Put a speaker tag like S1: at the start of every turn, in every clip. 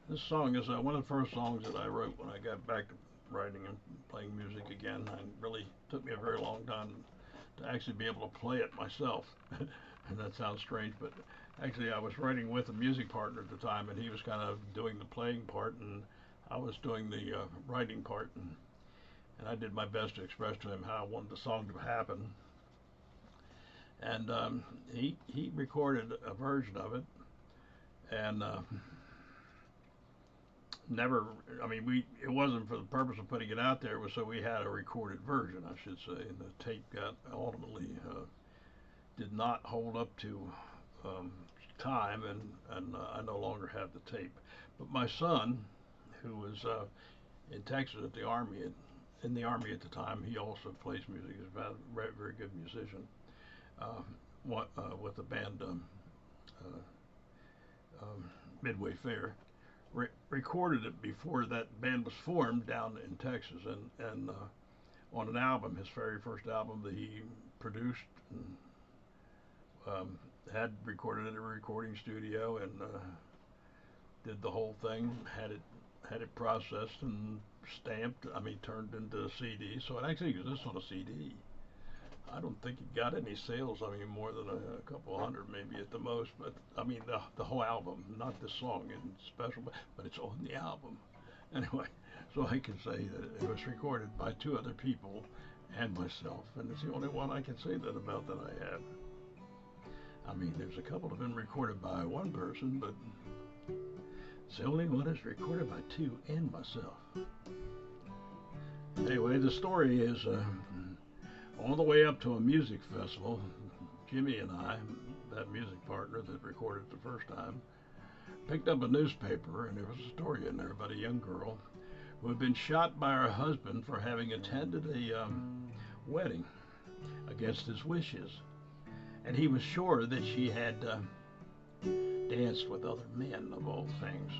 S1: This song is one of the first songs that I wrote when I got back to writing and playing music again. And really took me a very long time to actually be able to play it myself. And that sounds strange, but actually I was writing with a music partner at the time, and he was kind of doing the playing part, and I was doing the writing part, and I did my best to express to him how I wanted the song to happen. And he recorded a version of it, and never. I mean, we it wasn't for the purpose of putting it out there. It was so we had a recorded version, I should say. And the tape got ultimately did not hold up to um, time, and I no longer have the tape. But my son, who was in Texas at the army, in the army at the time, he also plays music. He's a very, very good musician. Uh, with the band um, Midway Fair, recorded it before that band was formed down in Texas, and on an album, his very first album that he produced and had recorded at a recording studio, and did the whole thing, had it processed and stamped. I mean, turned into a CD. So it actually exists on a CD. I don't think it got any sales. I mean, more than a couple hundred, maybe at the most. But I mean, the whole album, not this song in special, but it's on the album. Anyway, so I can say that it was recorded by two other people and myself, and it's the only one I can say that about that I have. I mean, there's a couple that have been recorded by one person, but it's the only one that's recorded by two and myself. Anyway, the story is on the way up to a music festival. Jimmy and I, that music partner that recorded it the first time, picked up a newspaper, and there was a story in there about a young girl who had been shot by her husband for having attended a wedding against his wishes. And he was sure that she had danced with other men, of all things.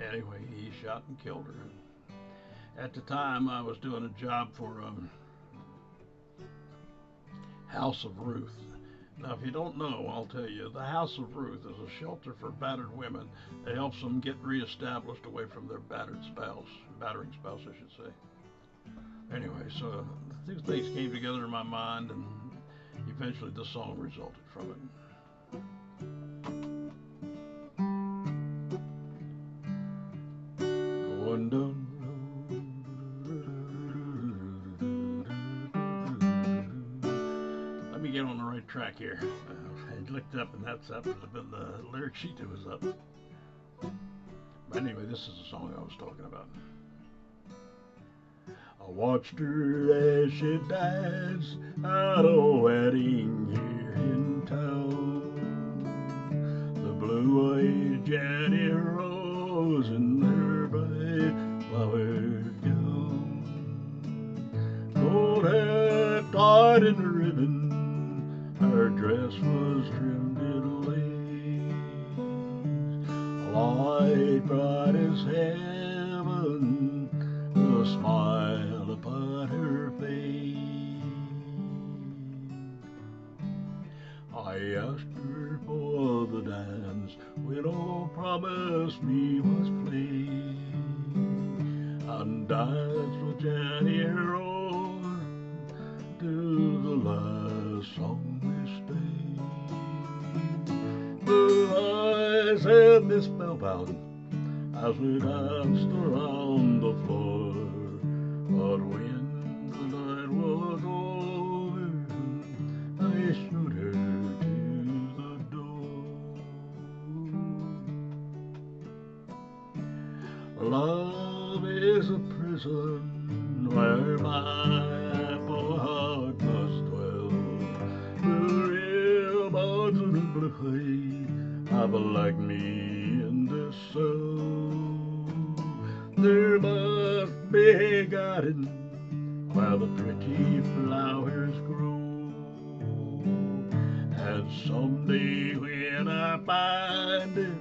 S1: Anyway, he shot and killed her. At the time, I was doing a job for House of Ruth. Now, if you don't know, I'll tell you, the House of Ruth is a shelter for battered women that helps them get reestablished away from their battering spouse, I should say. Anyway, so these things came together in my mind, and eventually the song resulted from it. Going down the road. Let me get on the right track here. I looked up, and that would have been the lyric sheet that was up. But anyway, this is the song I was talking about. I watched her as she danced at a wedding here in town. The blue-eyed Jenny Rose in her bright flowered gown, gold hair tied in a ribbon, her dress was trimmed in lace, light bright as heaven, a smile upon her face. I asked her for the dance when all promised me was played, and danced with Jenny Rose to the last song we stayed. Her eyes had me spellbound as we danced around the floor. But when the night was over, I showed her to the door. Love is a prison where my poor heart must dwell. The real bonds of the blue have locked me in this cell. There must be a garden where the pretty flowers grow, and someday when I find it,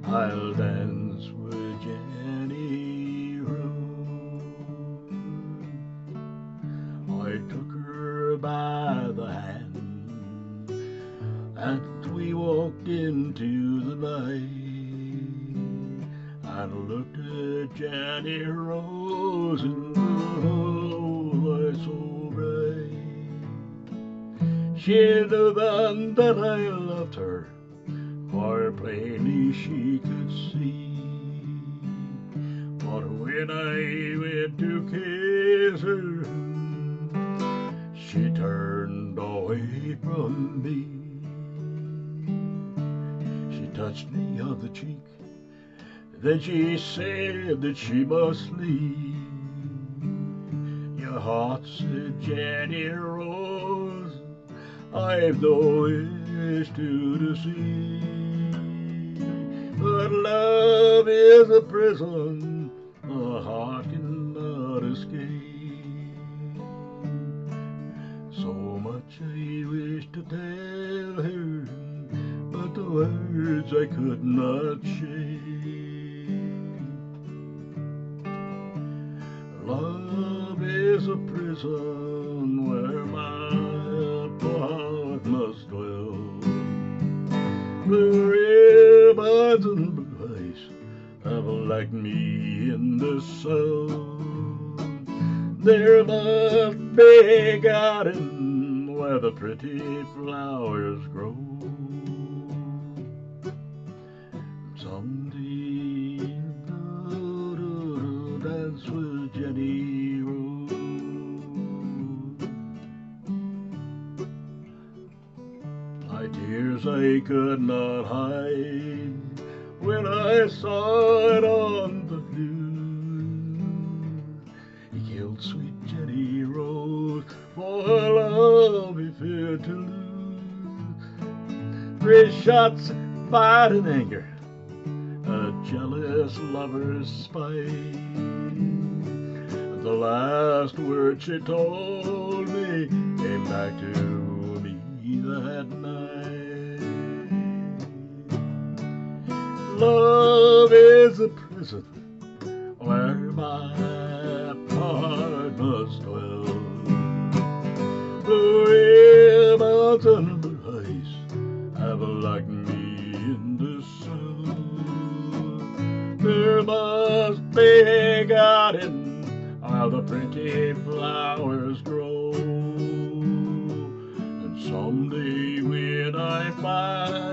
S1: I'll dance with Jenny Rose. I took her by the hand as we walked into the night. I looked at Jenny Rose and the light so bright. She knew then that I loved her, for plainly she could see. But when I went to kiss her, she turned away from me. She touched me on the cheek, then she said that she must leave. Your heart, said Jenny Rose, I've no wish to deceive. But love is a prison a heart cannot escape. So much I wish to tell her, but the words I could not shape. Love is a prison where my heart must dwell. Blue ribbons and blue eyes have locked me in the sun. There must be a garden where the pretty flowers grow. Someday I'll dance with Jenny Rose. My tears I could not hide when I saw it on the view. He killed sweet Jenny Rose for love he feared to lose. 3 shots fired in anger, a jealous lover's spite. The last word she told me came back to me that night. Love is a prison where my heart must dwell. Blue ribbons and blue eyes have locked me in the sun. There must be a garden where the pretty flowers grow. And someday when I find